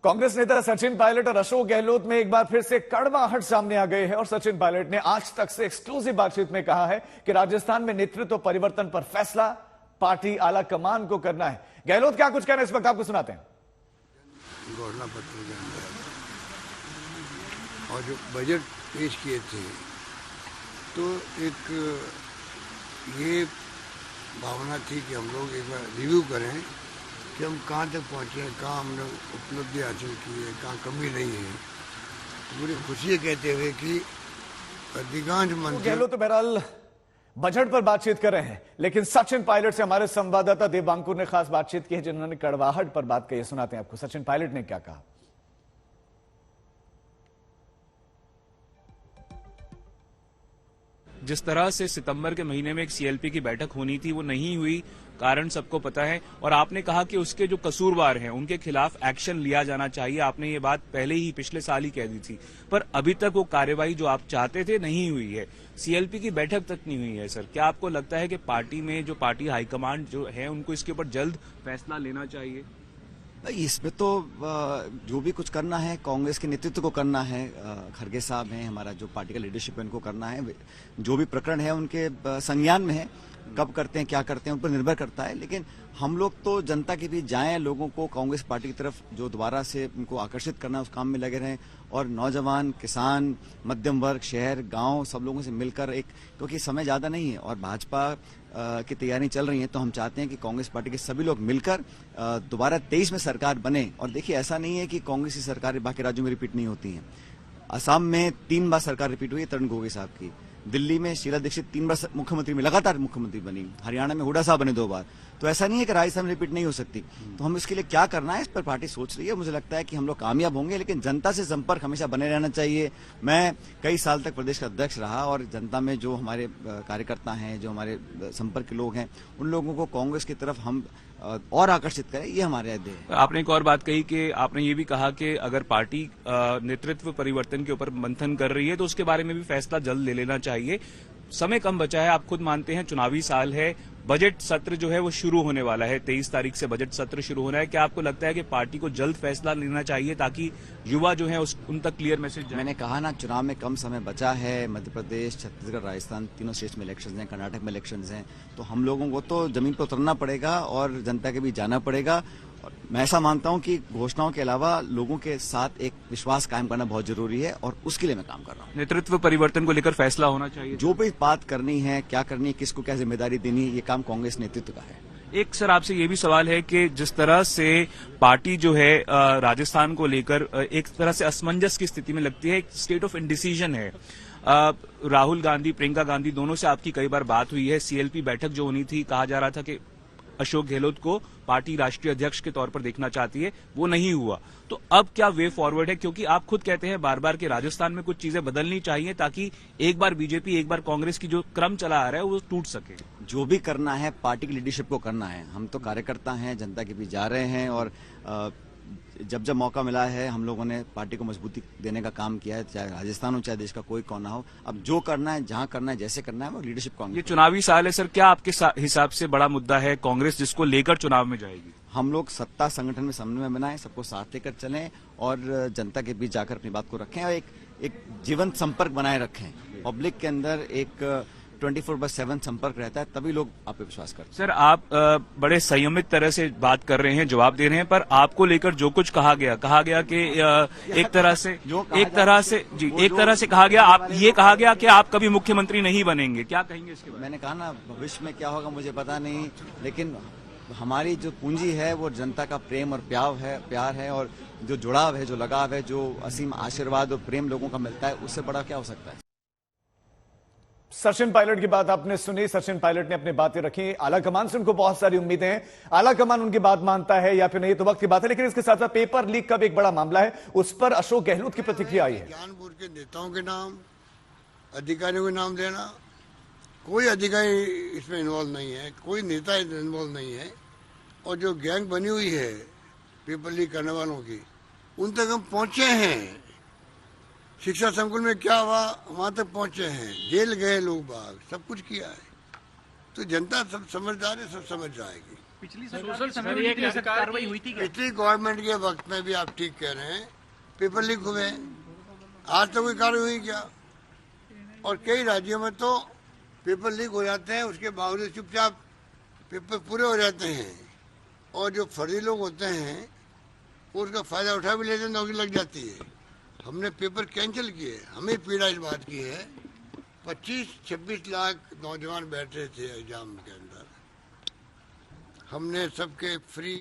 कांग्रेस नेता सचिन पायलट और अशोक गहलोत में एक बार फिर से कड़वाहट सामने आ गई है और सचिन पायलट ने आज तक से एक्सक्लूसिव बातचीत में कहा है कि राजस्थान में नेतृत्व परिवर्तन पर फैसला पार्टी आला कमान को करना है। गहलोत क्या कुछ कहना है इस वक्त आपको सुनाते हैं। घोषणा पत्र के अंदर और जो बजट पेश किए थे तो एक ये भावना थी कि हम लोग एक बार रिव्यू करें कि हम कहाँ तक पहुँचे हैं, कहाँ हमने उपलब्धि हासिल की है, कहाँ कमी नहीं है। तो मुझे खुशी है कहते हुए कि अधिकांश मंत्री गहलोत तो बहरहाल बजट पर बातचीत कर रहे हैं, लेकिन सचिन पायलट से हमारे संवाददाता देवांकुर ने खास बातचीत की है जिन्होंने कड़वाहट पर बात कही। सुनाते हैं आपको सचिन पायलट ने क्या कहा। जिस तरह से सितंबर के महीने में एक सीएलपी की बैठक होनी थी वो नहीं हुई, कारण सबको पता है। और आपने कहा कि उसके जो कसूरवार हैं उनके खिलाफ एक्शन लिया जाना चाहिए। आपने ये बात पहले ही पिछले साल ही कह दी थी, पर अभी तक वो कार्यवाही जो आप चाहते थे नहीं हुई है। सीएलपी की बैठक तक नहीं हुई है। सर, क्या आपको लगता है कि पार्टी में जो पार्टी हाईकमांड जो है उनको इसके ऊपर जल्द फैसला लेना चाहिए? इसमें तो जो भी कुछ करना है कांग्रेस के नेतृत्व को करना है। खड़गे साहब हैं, हमारा जो पार्टी का लीडरशिप है उनको करना है। जो भी प्रकरण है उनके संज्ञान में है, कब करते हैं क्या करते हैं उन पर निर्भर करता है। लेकिन हम लोग तो जनता के बीच जाएं, लोगों को कांग्रेस पार्टी की तरफ जो दोबारा से उनको आकर्षित करना उस काम में लगे रहें और नौजवान, किसान, मध्यम वर्ग, शहर, गांव सब लोगों से मिलकर एक, क्योंकि समय ज्यादा नहीं है और भाजपा की तैयारी चल रही है, तो हम चाहते हैं कि कांग्रेस पार्टी के सभी लोग मिलकर दोबारा 23 में सरकार बने। और देखिए, ऐसा नहीं है कि कांग्रेस की सरकारें बाकी राज्यों में रिपीट नहीं होती हैं। असम में 3 बार सरकार रिपीट हुई है तरुण गोगोई साहब की। दिल्ली में शीला दीक्षित 3 बार मुख्यमंत्री में लगातार मुख्यमंत्री बनी। हरियाणा में हुड्डा साहब बने 2 बार। तो ऐसा नहीं है कि राजस्थान में रिपीट नहीं हो सकती। तो हम इसके लिए क्या करना है इस पर पार्टी सोच रही है। मुझे लगता है कि हम लोग कामयाब होंगे, लेकिन जनता से संपर्क हमेशा बने रहना चाहिए। मैं कई साल तक प्रदेश का अध्यक्ष रहा और जनता में जो हमारे कार्यकर्ता हैं, जो हमारे संपर्क के लोग हैं, उन लोगों को कांग्रेस की तरफ हम और आकर्षित करें, ये हमारे ध्येय है। आपने एक और बात कही कि आपने ये भी कहा कि अगर पार्टी नेतृत्व परिवर्तन के ऊपर मंथन कर रही है तो उसके बारे में भी फैसला जल्द ले लेना चाहिए। समय कम बचा है, आप खुद मानते हैं, चुनावी साल है, बजट सत्र जो है वो शुरू होने वाला है, 23 तारीख से बजट सत्र शुरू होना है। क्या आपको लगता है कि पार्टी को जल्द फैसला लेना चाहिए ताकि युवा जो है उन तक क्लियर मैसेज जाए? मैंने कहा ना, चुनाव में कम समय बचा है। मध्य प्रदेश, छत्तीसगढ़, राजस्थान तीनों स्टेट्स में इलेक्शंस हैं, कर्नाटक में इलेक्शंस हैं। तो हम लोगों को तो जमीन पर उतरना पड़ेगा और जनता के बीच जाना पड़ेगा। और मैं ऐसा मानता हूं कि घोषणाओं के अलावा लोगों के साथ एक विश्वास कायम करना बहुत जरूरी है और उसके लिए मैं काम कर रहा हूं। नेतृत्व परिवर्तन को लेकर फैसला होना चाहिए। जो भी बात करनी है, क्या करनी है, किसको क्या जिम्मेदारी देनी है, ये काम कांग्रेस नेतृत्व का है। एक सर आपसे ये भी सवाल है कि जिस तरह से पार्टी जो है राजस्थान को लेकर एक तरह से असमंजस की स्थिति में लगती है, एक स्टेट ऑफ इंडिसीजन है। राहुल गांधी, प्रियंका गांधी दोनों से आपकी कई बार बात हुई है। सीएलपी बैठक जो होनी थी, कहा जा रहा था कि अशोक गहलोत को पार्टी राष्ट्रीय अध्यक्ष के तौर पर देखना चाहती है, वो नहीं हुआ। तो अब क्या वे फॉरवर्ड है? क्योंकि आप खुद कहते हैं बार बार कि राजस्थान में कुछ चीजें बदलनी चाहिए ताकि एक बार बीजेपी, एक बार कांग्रेस की जो क्रम चला आ रहा है वो टूट सके। जो भी करना है पार्टी की लीडरशिप को करना है। हम तो कार्यकर्ता हैं, जनता के बीच जा रहे हैं और जब जब मौका मिला है हम लोगों ने पार्टी को मजबूती देने का काम किया है, चाहे राजस्थान हो चाहे देश का कोई कोना हो। अब जो करना है, जहां करना है, जैसे करना है, वो लीडरशिप कांग्रेस। ये चुनावी साल है सर, क्या आपके हिसाब से बड़ा मुद्दा है कांग्रेस जिसको लेकर चुनाव में जाएगी? हम लोग सत्ता संगठन में समन्वय बनाएं, सबको साथ लेकर चलें और जनता के बीच जाकर अपनी बात को रखें और एक जीवंत संपर्क बनाए रखें। पब्लिक के अंदर एक 24/7 संपर्क रहता है, तभी लोग आप पे विश्वास करते हैं। सर, आप बड़े संयमित तरह से बात कर रहे हैं, जवाब दे रहे हैं, पर आपको लेकर जो कुछ कहा गया कि एक तरह से कहा गया, आप ये कहा गया कि आप कभी मुख्यमंत्री नहीं बनेंगे। क्या कहेंगे इसके बारे में? मैंने कहा ना, भविष्य में क्या होगा मुझे पता नहीं, लेकिन हमारी जो पूंजी है वो जनता का प्रेम और प्यार है और जो जुड़ाव है, जो लगाव है, जो असीम आशीर्वाद और प्रेम लोगों का मिलता है, उससे बड़ा क्या हो सकता है। सचिन पायलट की बात आपने सुनी। सचिन पायलट ने अपनी बातें रखी। आला कमान से उनको बहुत सारी उम्मीदें हैं। आला कमान उनकी बात मानता है या फिर नहीं, तो वक्त की बात है। लेकिन इसके साथ साथ पेपर लीक का भी एक बड़ा मामला है, उस पर अशोक गहलोत की प्रतिक्रिया आई है। ज्ञानपुर के नेताओं के नाम, अधिकारियों के नाम देना, कोई अधिकारी इसमें इन्वॉल्व नहीं है, कोई नेता इन्वॉल्व नहीं है। और जो गैंग बनी हुई है पेपर लीक करने वालों की, उन तक हम पहुंचे हैं। शिक्षा संकुल में क्या हुआ, वहां तक पहुंचे हैं। जेल गए लोग बाग, सब कुछ किया है। तो जनता सब समझदार है, सब समझ जाएगी। पिछली सोशल समय की कार्रवाई हुई थी क्या? पिछली गवर्नमेंट के वक्त में भी आप ठीक कह रहे हैं, पेपर लीक हुए। आज तो कोई कार्रवाई हुई क्या? और कई राज्यों में तो पेपर लीक हो जाते हैं, उसके बावजूद चुपचाप पेपर पूरे हो जाते हैं, और जो फर्जी लोग होते हैं वो उसका फायदा उठा भी लेते हैं, नौकरी लग जाती है। हमने पेपर कैंसिल किए, हमें पीड़ा इस बात की है। 25-26 लाख नौजवान बैठे थे एग्जाम के अंदर, हमने सबके फ्री